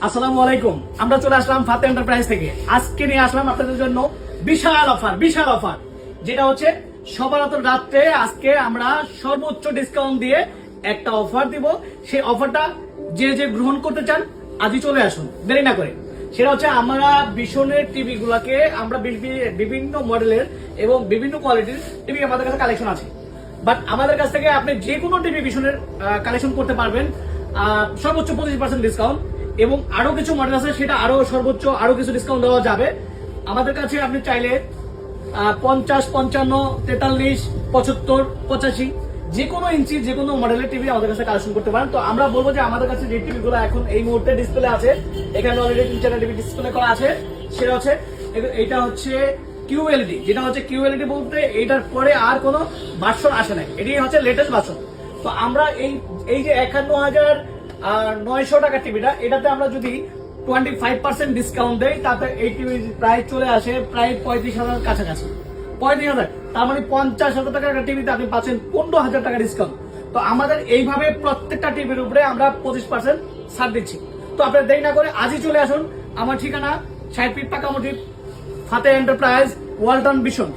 আসসালামু আলাইকুম। আমরা চলে আসলাম ফাতে এন্টারপ্রাইজ থেকে। আজকে নিয়ে আসলাম আপনাদের জন্য বিশাল অফার, যেটা হচ্ছে সবার রাত্রে আজকে আমরা সর্বোচ্চ ডিসকাউন্ট দিয়ে একটা অফার দিব। সেই অফারটা যে যে গ্রহণ করতে চান আজই চলে আসুন, দেরি না করে। সেটা হচ্ছে আমরা ভীষণের টিভি গুলাকে আমরা বিভিন্ন মডেলের এবং বিভিন্ন কোয়ালিটির টিভি আমাদের কাছে কালেকশন আছে। বাট আমাদের কাছ থেকে আপনি যে কোনো টিভি ভীষণের কালেকশন করতে পারবেন সর্বোচ্চ 25% ডিসকাউন্ট, এবং আরো কিছু মডেল আছে সেটা আরো সর্বোচ্চ আরো কিছু ডিসকাউন্ট দেওয়া যাবে। আমাদের কাছে আপনি চাইলে 50, 55, 43, 75, 85 যে কোনো ইঞ্চি যে কোনো মডেলের টিভি আমাদের কাছে কালেকশন করতে পারেন। তো আমরা বলবো যে আমাদের কাছে যে টিভি গুলো এখন এই মুহূর্তে ডিসপ্লে আছে, এখানে অলরেডি 3-4টা টিভি ডিসপ্লে করা আছে। সেটা হচ্ছে এটা হচ্ছে কিউএলইডি, যেটা হচ্ছে কিউএলইডি বলতে এটার পরে আর কোনো ভার্সন আসে নাই, এটাই হচ্ছে লেটেস্ট ভার্সন। তো আমরা এই যে 51,900 টাকা টিভিটা, এটাতে আমরা যদি 25% ডিসকাউন্ট দেই, তাতে এই টিভি প্রায় চলে আসে প্রায় 35,000 কাছাকাছি। 35,000 তার মানে 50,000 টাকার টিভিতে আপনি পাচ্ছেন 15,000 টাকা ডিসকাউন্ট। তো আমাদের এইভাবে প্রত্যেকটা টিভির উপরে আমরা 25% ছাড় দিচ্ছি। তো আপনারা দেরি না করে আজই চলে আসুন। আমার ঠিকানা 60 ফিট পাকা মসজিদ, ফাতে এন্টারপ্রাইজ, ওয়ালটন ভীষণ।